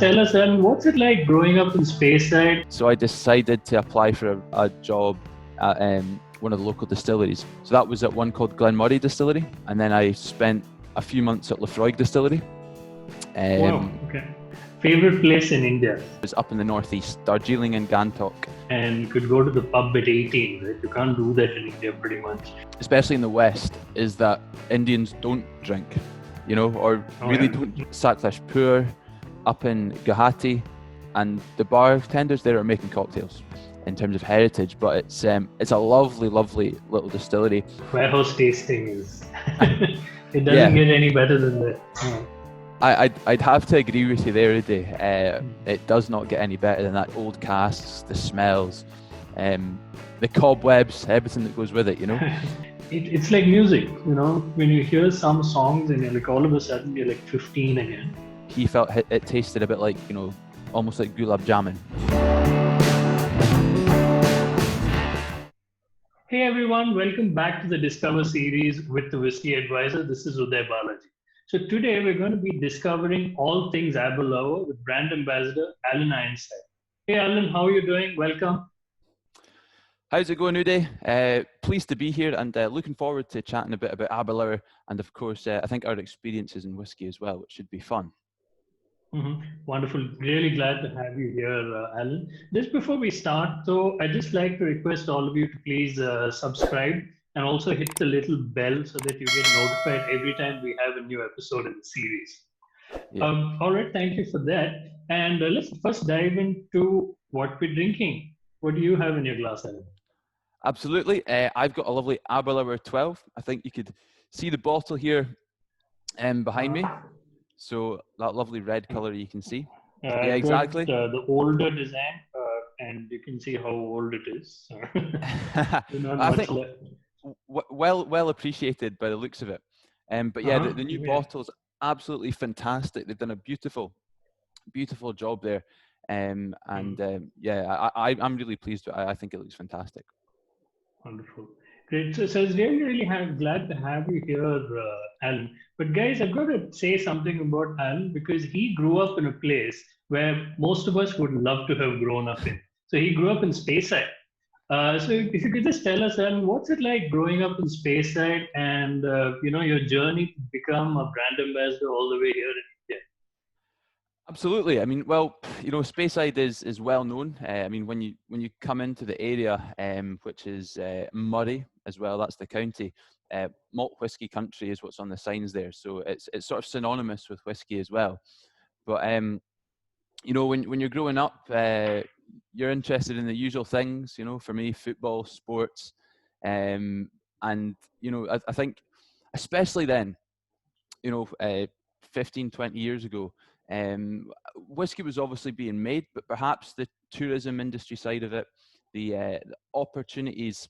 tell us, what's it like growing up in Speyside? So I decided to apply for a job at one of the local distilleries. So that was at one called Glenmorangie Distillery, and then I spent a few months at Lefroy Distillery. Wow, okay. Favorite place in India? It was up in the northeast, Darjeeling and Gantok. And you could go to the pub at 18, right? You can't do that in India pretty much. Especially in the West, is that Indians don't drink, or don't. Sakleshpur, up in Guwahati, and the bartenders there are making cocktails in terms of heritage, but it's a lovely little distillery. Warehouse tasting is it doesn't get any better than that. I'd have to agree with you there, Uday. It does not get any better than that. Old casks, the smells, the cobwebs, everything that goes with it, It's like music, when you hear some songs and you're like all of a sudden you're like 15 again. He felt it tasted a bit like, almost like gulab jamun. Hey everyone, welcome back to the Discover series with the Whisky Advisor. This is Uday Balaji. So today we're going to be discovering all things Aberlour with brand ambassador Alan Ironside. Hey Alan, how are you doing? Welcome. How's it going, Uday? Pleased to be here and looking forward to chatting a bit about Aberlour and of course I think our experiences in whiskey as well, which should be fun. Mm-hmm. Wonderful. Really glad to have you here, Alan. Just before we start, though, I'd just like to request all of you to please subscribe and also hit the little bell so that you get notified every time we have a new episode in the series. Yeah. All right. Thank you for that. And let's first dive into what we're drinking. What do you have in your glass, Alan? Absolutely. I've got a lovely Aberlour 12. I think you could see the bottle here behind me. So that lovely red color you can see. Yeah, exactly. The older design, and you can see how old it is. I think well appreciated by the looks of it. But yeah, the new bottle's absolutely fantastic. They've done a beautiful job there. I'm really pleased with it. I think it looks fantastic. Wonderful. Great. So it's really glad to have you here, Alan. But guys, I've got to say something about Alan because he grew up in a place where most of us would love to have grown up in. So he grew up in Speyside. So if you could just tell us, Alan, what's it like growing up in Speyside and, your journey to become a brand ambassador all the way here in India? Absolutely. I mean, well, Speyside is well known. I mean, when you come into the area, which is Murray as well, that's the county. Malt whiskey country is what's on the signs there, so it's sort of synonymous with whiskey as well. But when you're growing up, you're interested in the usual things. For me, football, sports, and I think especially then, 15, 20 years ago. Whiskey was obviously being made, but perhaps the tourism industry side of it, the opportunities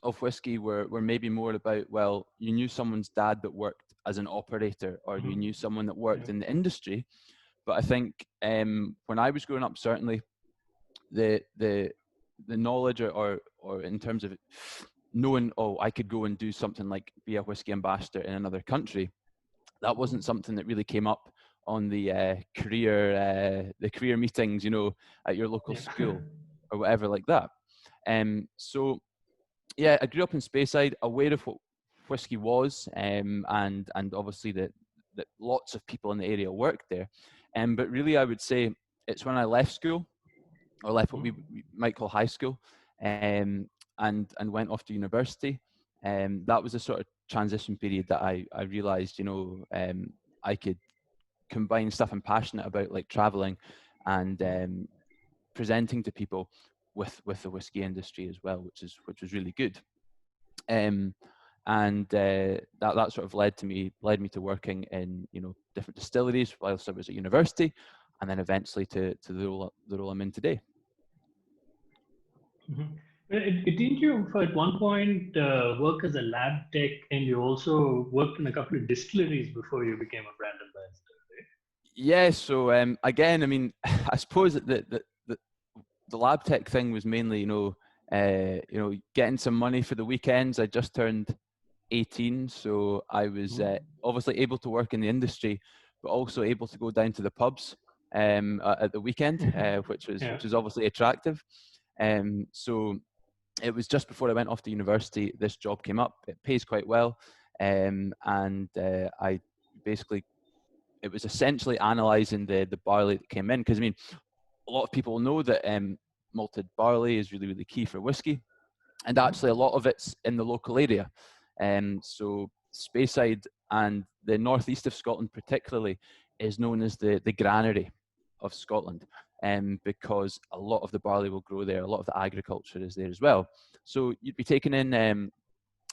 of whiskey were maybe more about, well, you knew someone's dad that worked as an operator, or you knew someone that worked in the industry. But I think when I was growing up, certainly the knowledge or in terms of knowing, I could go and do something like be a whiskey ambassador in another country, that wasn't something that really came up on the career meetings, at your local school or whatever like that. So yeah, I grew up in Speyside, aware of what whiskey was, and obviously that lots of people in the area worked there. But really, I would say it's when I left school, or left what we might call high school, and went off to university. That was a sort of transition period that I realised, I could combine stuff I'm passionate about, like traveling and presenting to people, with the whiskey industry as well, which was really good. That sort of led me to working in different distilleries whilst I was at university, and then eventually to the role I'm in today. Mm-hmm. Didn't you at one point work as a lab tech, and you also worked in a couple of distilleries before you became a brand ambassador, right? Yeah. So again, I mean, I suppose that the lab tech thing was mainly, getting some money for the weekends. I just turned 18, so I was obviously able to work in the industry, but also able to go down to the pubs at the weekend, which was obviously attractive. So it was just before I went off to university. This job came up. It pays quite well, and I basically, it was essentially analysing the barley that came in, because I mean, a lot of people know that malted barley is really, really key for whiskey, and actually a lot of it's in the local area. So Speyside and the northeast of Scotland particularly is known as the granary of Scotland, because a lot of the barley will grow there, a lot of the agriculture is there as well. So you'd be taking in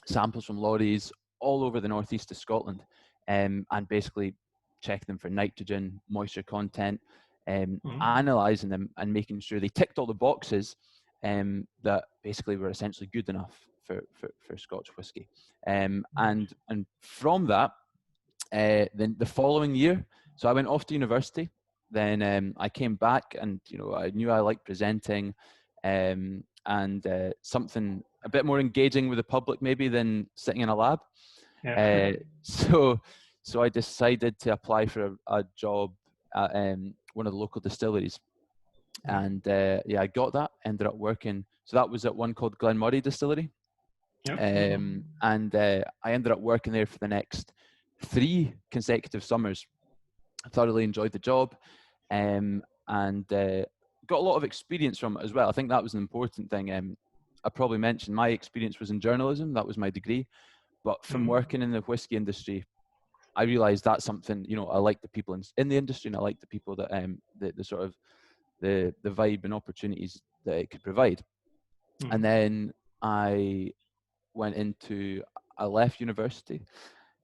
samples from lorries all over the northeast of Scotland, and basically checking them for nitrogen, moisture content, analysing them and making sure they ticked all the boxes that basically were essentially good enough for Scotch whisky. And from that, then the following year, so I went off to university. Then I came back, and I knew I liked presenting, and something a bit more engaging with the public maybe than sitting in a lab. So I decided to apply for a job at one of the local distilleries, and I got that. Ended up working. So that was at one called Glenmoray Distillery, and I ended up working there for the next 3 consecutive summers. I thoroughly enjoyed the job, and got a lot of experience from it as well. I think that was an important thing. I probably mentioned my experience was in journalism. That was my degree. But from working in the whiskey industry, I realised that's something, I like the people in the industry, and I like the people that the sort of the vibe and opportunities that it could provide. And then I left university,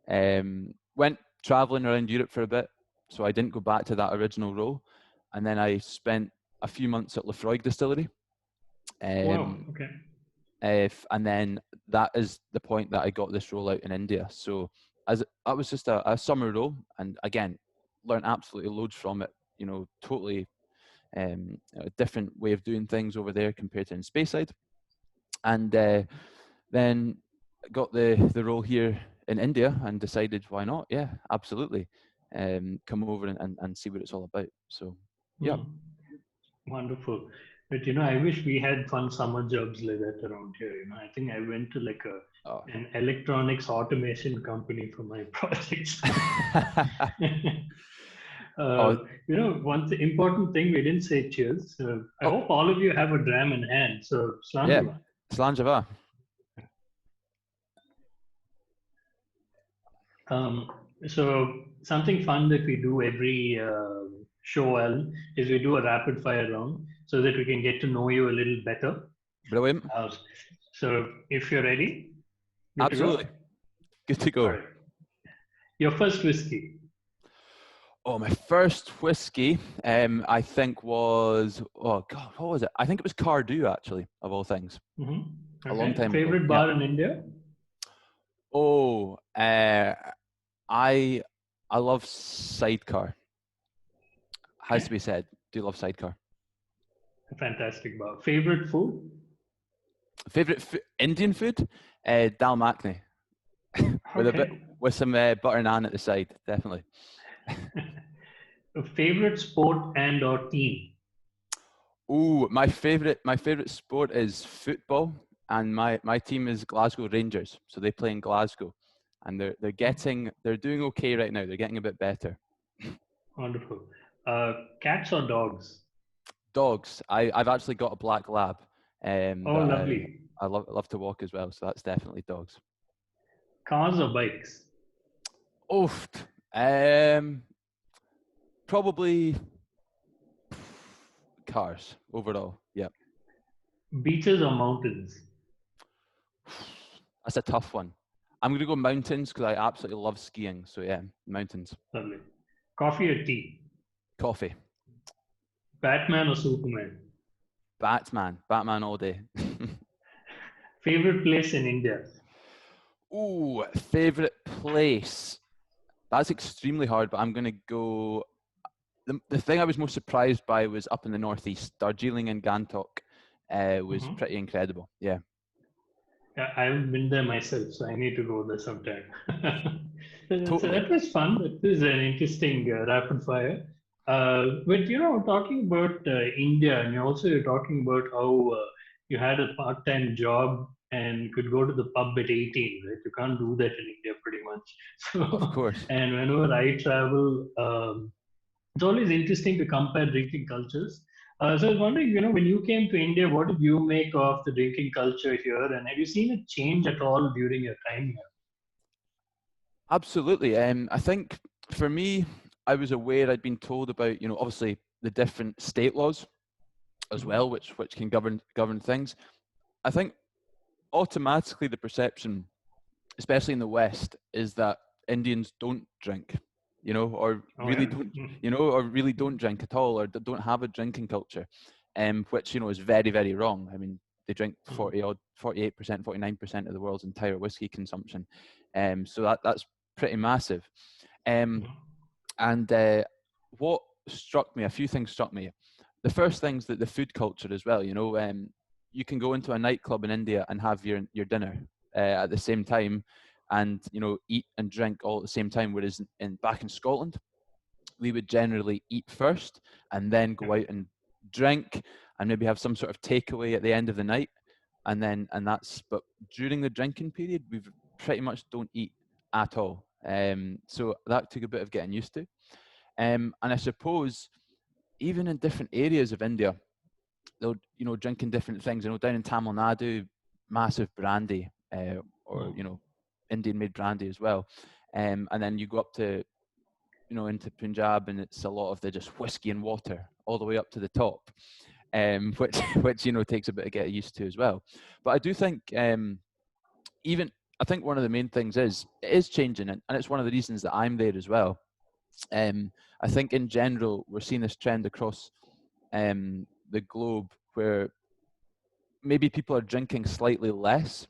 went traveling around Europe for a bit. So I didn't go back to that original role. And then I spent a few months at Lefroy Distillery. Wow, okay. And then that is the point that I got this role out in India. So that was just a summer role, and again, learned absolutely loads from it. Totally a different way of doing things over there compared to in Speyside. And then got the role here in India and decided, why not? Yeah, absolutely. Come over and see what it's all about. So, yeah. Wonderful. But I wish we had fun summer jobs like that around here. I think I went to like an electronics automation company for my projects. One important thing we didn't say cheers. I hope all of you have a dram in hand. So, Slanjava. Yeah, Slanjava. So something fun that we do every show, Alan, is we do a rapid fire round so that we can get to know you a little better. Brilliant. So if you're ready, absolutely. Good to go. All right. Your first whiskey. Oh, my first whiskey, I think was, what was it? I think it was Cardew, actually, of all things. Okay. A long time Favorite ago. bar in India? Oh, I love Sidecar. Has to be said. Do love Sidecar. A fantastic bar. Favorite food? Favorite Indian food? Dal makhni. with some butter naan at the side, definitely. Favorite sport and or team? Oh, my favorite sport is football, and my team is Glasgow Rangers. So they play in Glasgow, and they're doing okay right now. They're getting a bit better. Wonderful. Cats or dogs? Dogs. I've actually got a black lab. Lovely. I love to walk as well, so that's definitely dogs. Cars or bikes? Probably cars overall. Yeah. Beaches or mountains? That's a tough one. I'm going to go mountains because I absolutely love skiing. So yeah, mountains. Lovely. Coffee or tea? Coffee. Batman or Superman? Batman. Batman all day. Favorite place in India? Ooh, favorite place. That's extremely hard, but I'm going to go. The thing I was most surprised by was up in the northeast. Darjeeling and Gantok was pretty incredible. Yeah. I haven't been there myself, so I need to go there sometime. Totally. So that was fun. It was an interesting rapid fire. But talking about India, and you're talking about how you had a part-time job and could go to the pub at 18, right? You can't do that in India pretty much. Of So, course. and whenever I travel, it's always interesting to compare drinking cultures. So I was wondering, when you came to India, what did you make of the drinking culture here, and have you seen it change at all during your time here? Absolutely. I think for me, I was aware I'd been told about, obviously the different state laws as Mhm. well, which can govern things. I think automatically the perception, especially in the West, is that Indians don't drink, or Oh really yeah. don't, Mhm. or really don't drink at all, or don't have a drinking culture, which is very, very wrong. I mean, they drink Mhm. 48%, 49% of the world's entire whiskey consumption, so that's pretty massive. Um, Mhm. and what struck me, a few things struck me. The first thing's that the food culture as well. You can go into a nightclub in India and have your dinner at the same time, and eat and drink all at the same time. Whereas back in Scotland, we would generally eat first and then Yeah. go out and drink and maybe have some sort of takeaway at the end of the night, and that's. But during the drinking period, we pretty much don't eat at all. So that took a bit of getting used to. And I suppose even in different areas of India, they'll drinking different things. Down in Tamil Nadu, massive brandy, or Mhm. Indian made brandy as well. And then you go up to into Punjab, and it's a lot of the just whiskey and water all the way up to the top, which which takes a bit of getting used to as well. But I do think even I think one of the main things is it is changing, and it's one of the reasons that I'm there as well. Um, I think in general we're seeing this trend across the globe where maybe people are drinking slightly less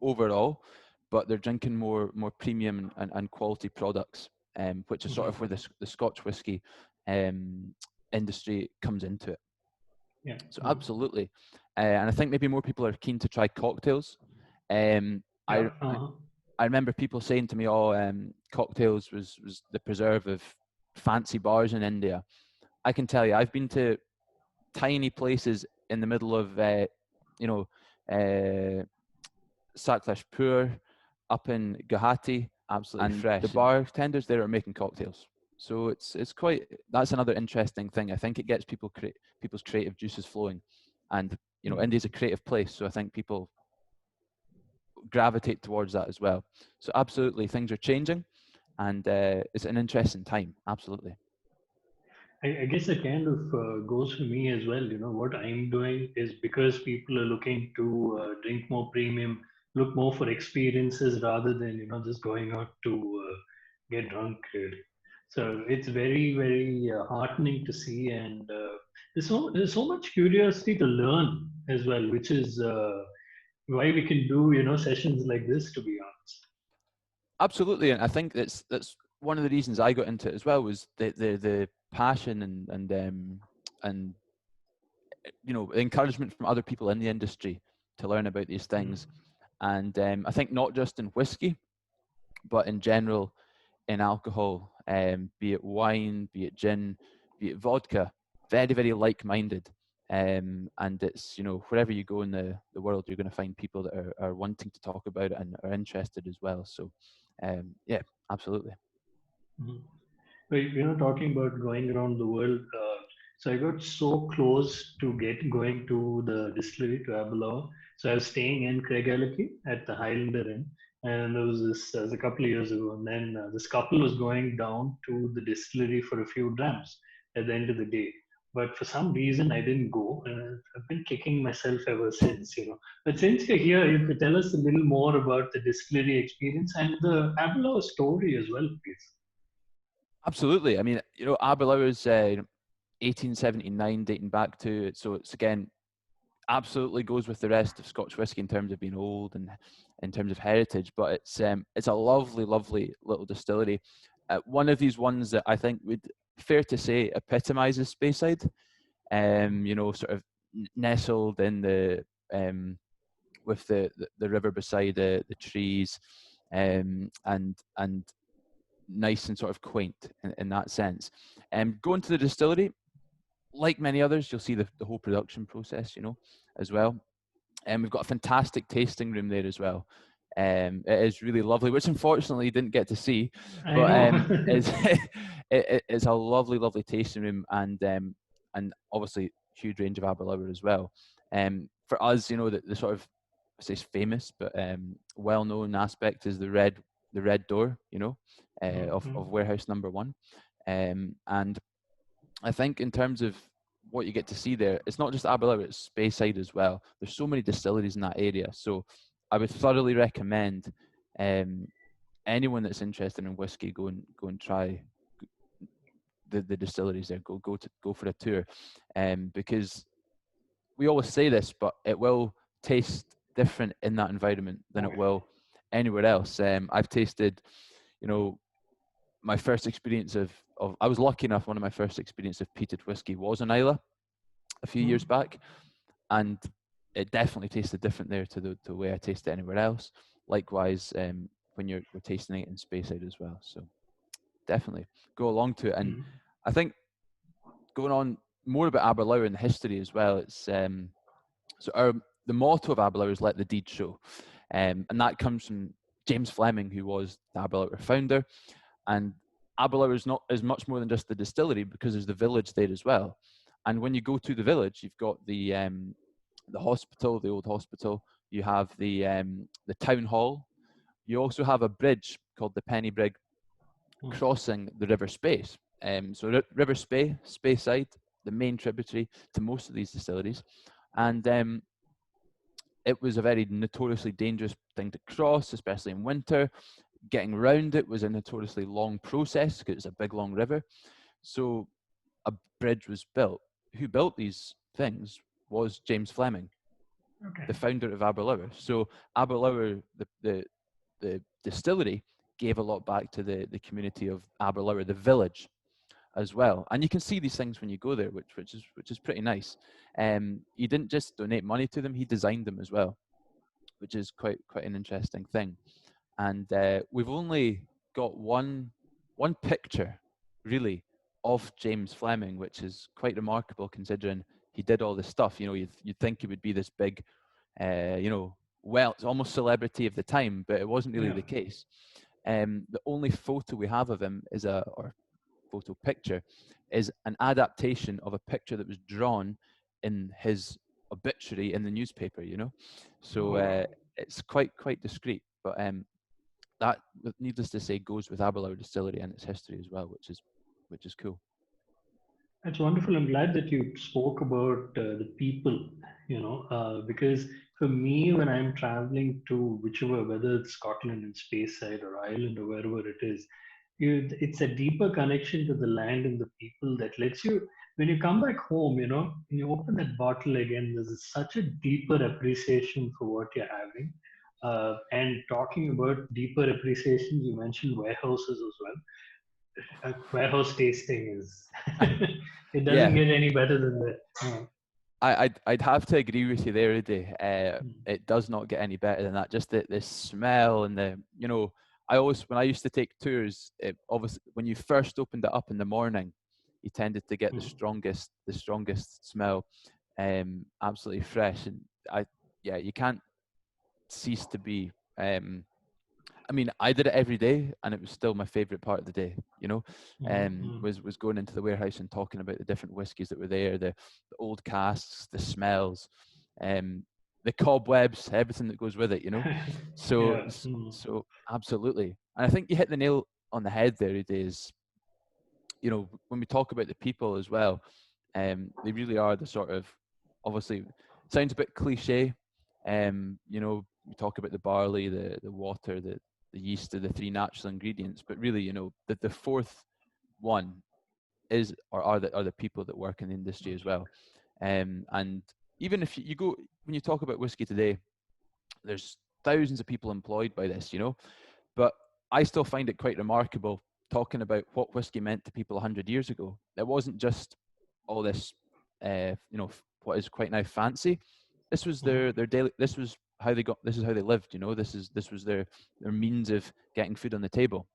overall, but they're drinking more premium and quality products, which is sort Mhm. of where the Scotch whisky um, industry comes into it. Yeah. So Mhm. absolutely, and I think maybe more people are keen to try cocktails. Um, I, Yeah. Uh-huh. I remember people saying to me, "Oh, cocktails was the preserve of fancy bars in India." I can tell you, I've been to tiny places in the middle of, you know, uh, Sakleshpur, up in Guwahati, Absolutely and the fresh. And bartenders there are making cocktails. So it's quite, that's another interesting thing. I think it gets people's creative juices flowing, and Mhm. India's a creative place, so I think people gravitate towards that as well. So absolutely, things are changing, and it's an interesting time. Absolutely. I guess it kind of goes for me as well. What I'm doing is because people are looking to drink more premium, look more for experiences rather than just going out to get drunk. Really. So it's very very heartening to see, and there's so much curiosity to learn as well, which is why we can do sessions like this. To be honest. Absolutely, and I think that's one of the reasons I got into it as well, was the passion and encouragement from other people in the industry to learn about these Mm. things. And I think not just in whiskey, but in general in alcohol, be it wine, be it gin, be it vodka, very, very like-minded. And it's, wherever you go in the world, you're going to find people that are wanting to talk about it and are interested as well. So, yeah, absolutely. Mhm. Well, talking about going around the world, so I got so close to get going to the distillery to Aberlour. So I was staying in Craigellachie at the Highlander Inn, and there was a couple of years ago. And then this couple was going down to the distillery for a few drams at the end of the day. But for some reason, I didn't go, and I've been kicking myself ever since. But since you're here, you could tell us a little more about the distillery experience and the Aberlour story as well, please. Absolutely. I mean, Aberlour is 1879 dating back to it. So it's, again, absolutely goes with the rest of Scotch whisky in terms of being old and in terms of heritage. But it's a lovely, lovely little distillery. One of these ones that I think would, fair to say, epitomizes Speyside. Sort of nestled in the with the river beside the trees, and nice and sort of quaint in that sense. Going to the distillery, like many others, you'll see the whole production process, as well. And we've got a fantastic tasting room there as well. It is really lovely, which unfortunately you didn't get to see, I but know. it's it's a lovely, lovely tasting room, and obviously huge range of Aberlour as well. For us, the sort of, I say famous, but well-known aspect is the red door, of warehouse number one, and I think in terms of what you get to see there, it's not just Aberlour, it's Speyside as well. There's so many distilleries in that area, so I would thoroughly recommend anyone that's interested in whiskey go and try the distilleries there. Go for a tour, because we always say this, but it will taste different in that environment than it will anywhere else. I've tasted, my first experience of I was lucky enough, one of my first experience of peated whiskey was in Islay a few years back, and it definitely tasted different there to the way I tasted it anywhere else. Likewise, when we're tasting it in Speyside as well. So definitely go along to it. And I think going on more about Aberlour and the history as well, it's the motto of Aberlour is "Let the deed show," and that comes from James Fleming, who was the Aberlour founder. And Aberlour is much more than just the distillery, because there's the village there as well. And when you go to the village, you've got the hospital, the old hospital. You have the town hall. You also have a bridge called the Penny Brig crossing the River Spey. So River Spey, Speyside, the main tributary to most of these distilleries. And it was a very notoriously dangerous thing to cross, especially in winter. Getting around it was a notoriously long process because it's a big, long river. So a bridge was built. Who built these things was James Fleming, the founder of Aberlour. So Aberlour, the distillery, gave a lot back to the community of Aberlour, the village, as well. And you can see these things when you go there, which is pretty nice. He didn't just donate money to them; he designed them as well, which is quite an interesting thing. And we've only got one picture, really, of James Fleming, which is quite remarkable considering he did all this stuff. You'd think he would be this big, well, it's almost celebrity of the time, but it wasn't really the case. The only photo we have of him or photo picture is an adaptation of a picture that was drawn in his obituary in the newspaper. So it's quite discreet, but that, needless to say, goes with Aberlour Distillery and its history as well, which is cool. That's wonderful. I'm glad that you spoke about the people, because for me, when I'm traveling to whichever, whether it's Scotland and Speyside or Ireland or wherever it is, it's a deeper connection to the land and the people that lets you, when you come back home, when you open that bottle again, there's such a deeper appreciation for what you're having. And talking about deeper appreciation, you mentioned warehouses as well. A warehouse tasting is it doesn't Yeah, get any better than that. I'd have to agree with you there, Uday. It does not get any better than that. Just the smell and when I used to take tours, obviously when you first opened it up in the morning, you tended to get the strongest smell, absolutely fresh. And you can't cease to be. I mean, I did it every day, and it was still my favorite part of the day. Was going into the warehouse and talking about the different whiskies that were there, the old casks, the smells, the cobwebs, everything that goes with it. So so absolutely, and I think you hit the nail on the head there, Uday. Is when we talk about the people as well, they really are the sort of, obviously, it sounds a bit cliche. We talk about the barley, the water, the yeast are the three natural ingredients, but really, the fourth one are the people that work in the industry as well. And even if you go, when you talk about whiskey today, there's thousands of people employed by this, but I still find it quite remarkable talking about what whiskey meant to people 100 years ago. It wasn't just all this, what is quite now fancy. This was their daily. This was how they got. This is how they lived. This was their means of getting food on the table.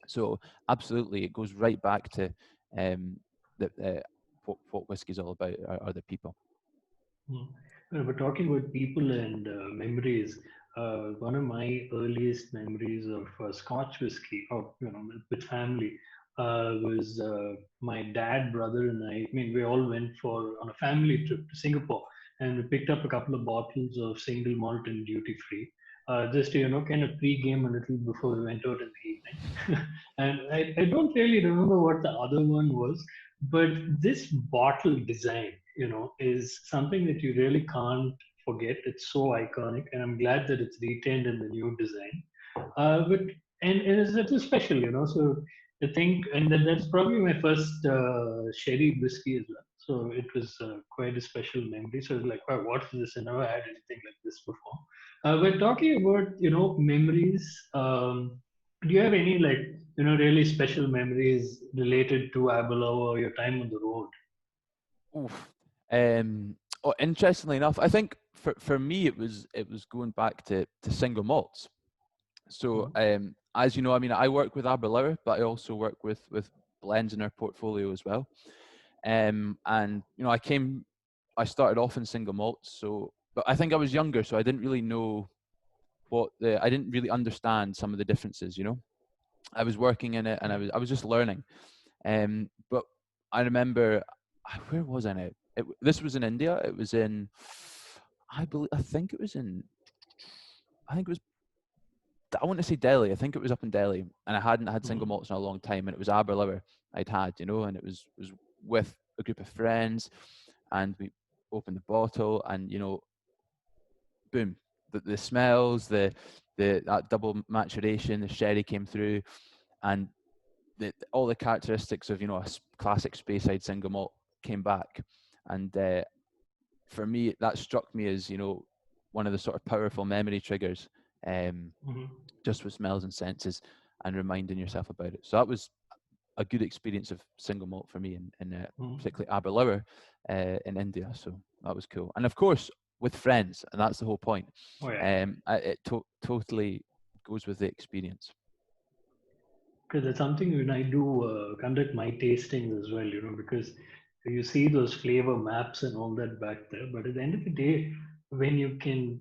So absolutely, it goes right back to the what whiskey's all about are the people. Hmm. We're talking about people and memories. One of my earliest memories of Scotch whiskey, or with family, was my dad, brother, and I. I mean, we all went for on a family trip to Singapore, and we picked up a couple of bottles of single malt and duty free. Just to, kind of pre-game a little before we went out in the evening. And I don't really remember what the other one was, but this bottle design, is something that you really can't forget. It's so iconic, and I'm glad that it's retained in the new design. But and it's special, So I think, and then that's probably my first sherry whiskey as well. So it was quite a special memory. So it's like, wow, what is this? I never had anything like this before. We're talking about, memories. Do you have any like, really special memories related to Aberlour or your time on the road? Oof. Oh, interestingly enough, I think for me it was going back to single malts. So Mhm. as you know, I mean, I work with Aberlour, but I also work with blends in our portfolio as well. And I started off in single malts. So, but I think I was younger, so I didn't really know I didn't really understand some of the differences. I was working in it, and I was just learning. But I remember, where was I now? This was in India. It was in, I believe, I think it was, I want to say Delhi. I think it was up in Delhi, and I hadn't had single Mhm. malts in a long time, and it was Aberlour I'd had, and it was with a group of friends, and we opened the bottle, and boom, the smells, the that double maturation, the sherry came through, and all the characteristics of a classic Speyside single malt came back, and for me that struck me as one of the sort of powerful memory triggers, um, Mhm. just with smells and senses and reminding yourself about it. So that was a good experience of single malt for me, in Mhm. particularly Aberlour in India. So that was cool, and of course with friends, and that's the whole point. Oh yeah, It totally goes with the experience. because it's something when I do conduct my tastings as well, because you see those flavor maps and all that back there. But at the end of the day, when you can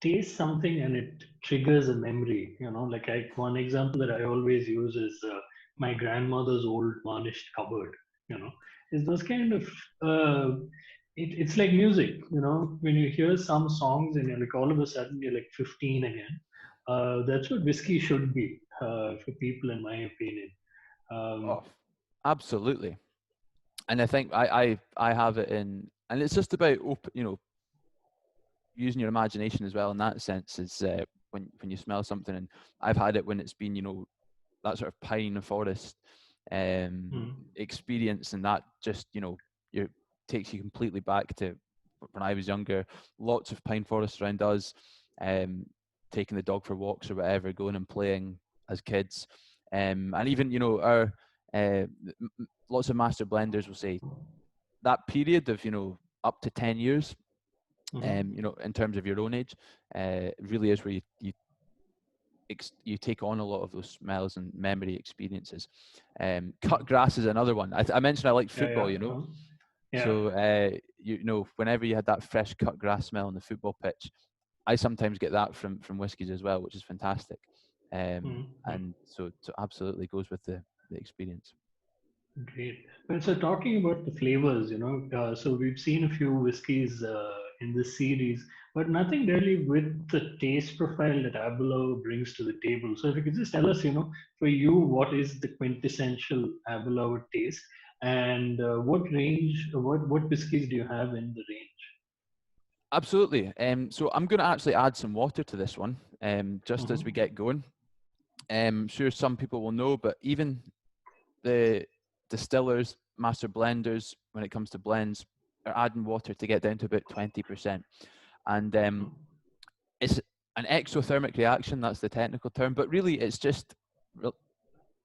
taste something and it triggers a memory, like one example that I always use is my grandmother's old varnished cupboard. You know, is those kind of it's like music. When you hear some songs and you're like all of a sudden you're like 15 again. That's what whiskey should be for people, in my opinion. Um, Oh, absolutely. And I think I have it in, and it's just about using your imagination as well in that sense. Is when you smell something, and I've had it when it's been that sort of pine and forest mm, experience, and that just you takes you completely back to when I was younger. Lots of pine forests around us, um, taking the dog for walks or whatever, going and playing as kids, and even our lots of master blenders will say that period of up to 10 years, mhm, in terms of your own age, really is where you take on a lot of those smells and memory experiences. Cut mm. grass is another one. I mentioned I like Yeah, football, yeah, yeah. so whenever you had that fresh cut grass smell on the football pitch, I sometimes get that from whiskies as well, which is fantastic. Mm, mm. And so absolutely goes with the experience. Great. Well, so talking about the flavors, so we've seen a few whiskeys in this series, but nothing really with the taste profile that Aberlour brings to the table. So if you could just tell us, for you, what is the quintessential Aberlour taste, and what whiskeys do you have in the range? Absolutely. So I'm going to actually add some water to this one, just as we Mm-hmm. get going. Sure, some people will know, but even the distillers, master blenders, when it comes to blends, are adding water to get down to about 20%. And it's an exothermic reaction, that's the technical term, but really it's just re-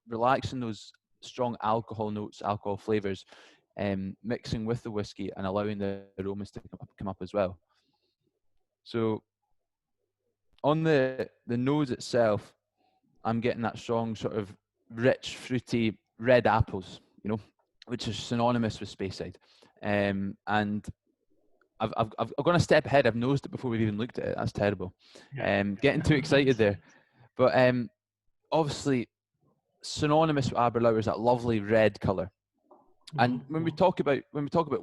relaxing those strong alcohol notes, alcohol flavors, mixing with the whiskey and allowing the aromas to come up as well. So on the nose itself, I'm getting that strong sort of rich, fruity red apples, which is synonymous with Speyside. And I've gone a step ahead. I've nosed it before we've even looked at it. That's terrible. Getting too excited there. But obviously, synonymous with Aberlour is that lovely red colour. And when we talk about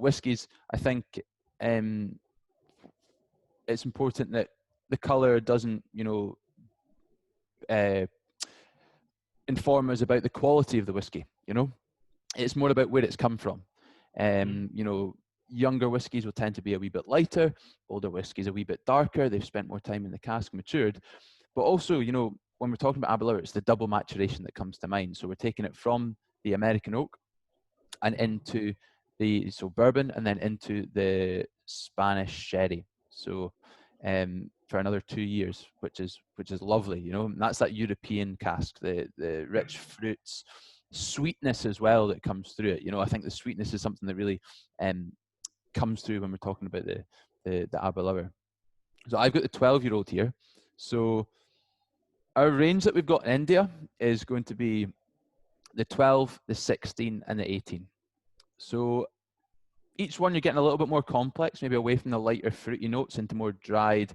whiskies, I think it's important that the colour doesn't, inform us about the quality of the whiskey. It's more about where it's come from. Younger whiskies will tend to be a wee bit lighter, older whiskies a wee bit darker. They've spent more time in the cask, matured. But also, when we're talking about Aberlour, it's the double maturation that comes to mind. So we're taking it from the American oak and into bourbon, and then into the Spanish sherry. So for another 2 years, which is lovely, and that's that European cask, the rich fruits, sweetness as well that comes through it. I think the sweetness is something that really comes through when we're talking about the Aberlour. So I've got the 12-year-old here. So our range that we've got in India is going to be the 12, the 16, and the 18. So each one you're getting a little bit more complex, maybe away from the lighter fruity notes into more dried,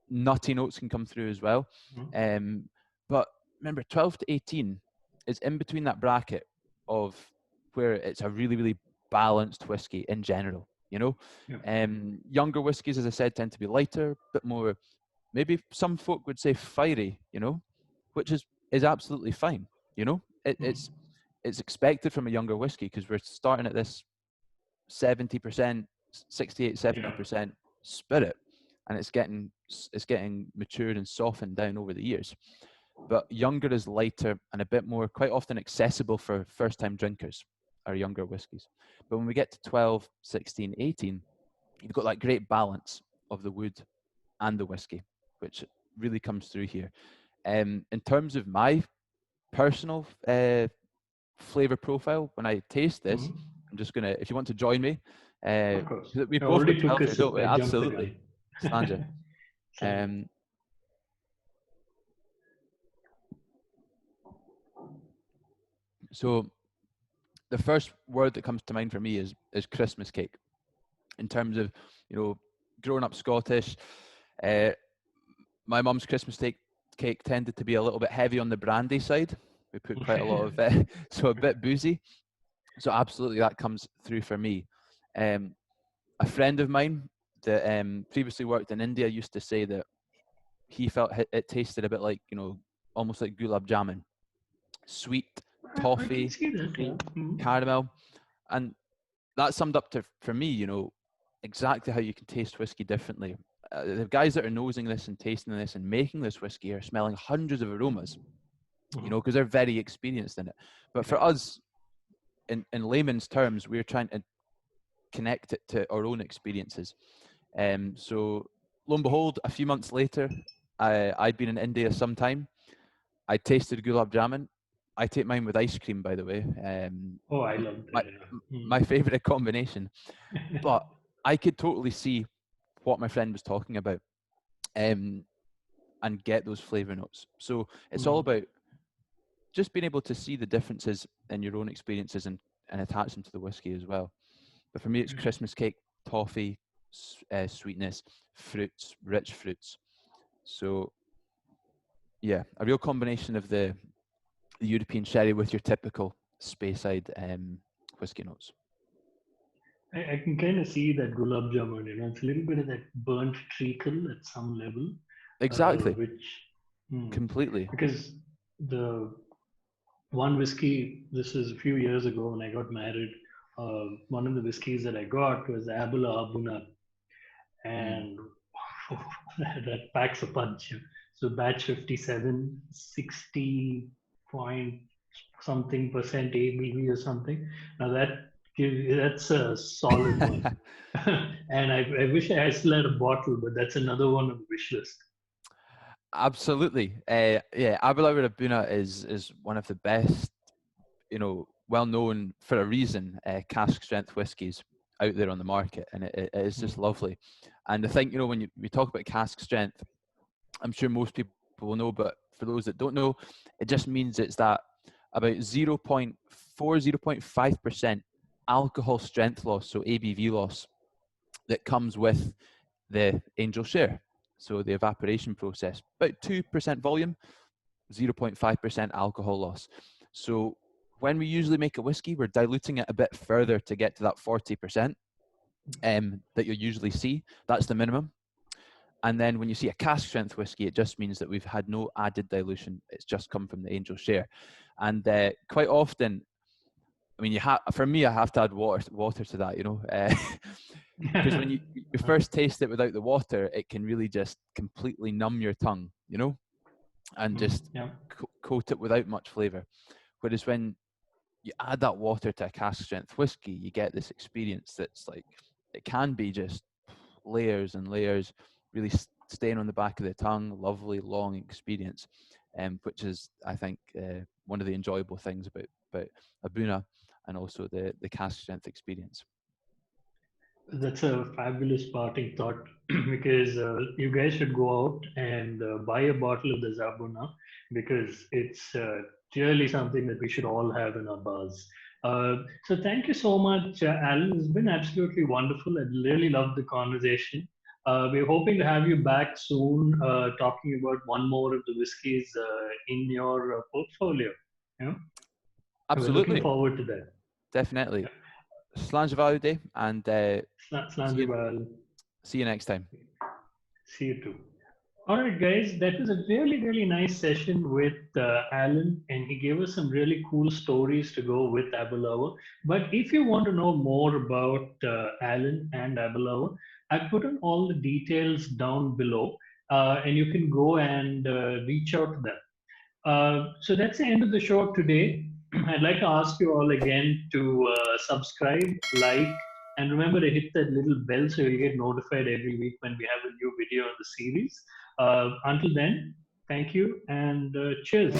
nutty notes can come through as well. But remember, 12 to 18 is in between that bracket of where it's a really, really balanced whiskey in general. Younger whiskies, as I said, tend to be lighter, a bit more, maybe some folk would say fiery, which is absolutely fine. It's expected from a younger whiskey, because we're starting at this 70%, 68, 70% spirit, and it's getting matured and softened down over the years. But younger is lighter and a bit more, quite often accessible for first-time drinkers, our younger whiskies. But when we get to 12, 16, 18, you've got that great balance of the wood and the whiskey, which really comes through here. In terms of my personal flavor profile, when I taste this, I'm just gonna, if you want to join me, of course. we both took a sip. Absolutely, Sanja. So the first word that comes to mind for me is Christmas cake. In terms of, growing up Scottish, my mum's Christmas cake tended to be a little bit heavy on the brandy side. We put quite a lot of, so a bit boozy. So absolutely, that comes through for me. A friend of mine that previously worked in India used to say that he felt it tasted a bit like, almost like gulab jamun, sweet, toffee, caramel, and that summed up for me, exactly how you can taste whiskey differently. The guys that are nosing this and tasting this and making this whiskey are smelling hundreds of aromas, because they're very experienced in it. But for us, in layman's terms, we're trying to connect it to our own experiences. So lo and behold, a few months later, I'd been in India some time. I tasted gulab jamun. I take mine with ice cream, by the way. I love that. My favorite combination. But I could totally see what my friend was talking about, and get those flavor notes. So it's all about just being able to see the differences in your own experiences and attach them to the whiskey as well. But for me, it's Christmas cake, toffee, sweetness, fruits, rich fruits. So yeah, a real combination of the European sherry with your typical Speyside whiskey notes. I can kind of see that gulab jamun, it's a little bit of that burnt treacle at some level. Exactly. Completely. Because the one whiskey, this is a few years ago when I got married, one of the whiskeys that I got was Aberlour, and that packs a punch. So batch 57, 60 point something percent ABV or something. Now that's a solid one. And I wish I still had a bottle, but that's another one on the wish list. Absolutely. Yeah, Aberlour is one of the best, well known for a reason, cask strength whiskies out there on the market, and it is just lovely. And I think, when we talk about cask strength, I'm sure most people will know, but for those that don't know, it just means it's that about 0.4, 0.5% alcohol strength loss, so ABV loss, that comes with the angel share, so the evaporation process. About 2% volume, 0.5% alcohol loss. So when we usually make a whiskey, we're diluting it a bit further to get to that 40% that you'll usually see. That's the minimum. And then when you see a cask strength whiskey, it just means that we've had no added dilution. It's just come from the angel share. And quite often, I mean, for me, I have to add water to that, because when you first taste it without the water, it can really just completely numb your tongue, and just coat it without much flavor. Whereas when you add that water to a cask strength whiskey, you get this experience that's like, it can be just layers and layers, really staying on the back of the tongue, lovely long experience, which is, I think, one of the enjoyable things about Abuna, and also the cask strength experience. That's a fabulous parting thought because you guys should go out and buy a bottle of the Zabuna because it's really something that we should all have in our bars. So thank you so much, Alan. It's been absolutely wonderful. I really loved the conversation. We're hoping to have you back soon, talking about one more of the whiskeys in your portfolio. You know? We're looking Absolutely. forward to that. Definitely. Yeah. Slanjavali Day, and see you next time. See you too. All right, guys, that was a really, really nice session with Alan, and he gave us some really cool stories to go with Aberlour. But if you want to know more about Alan and Aberlour, I put on all the details down below, and you can go and reach out to them. So that's the end of the show today. I'd like to ask you all again to subscribe, like, and remember to hit that little bell so you'll get notified every week when we have a new video on the series. Until then, thank you and cheers.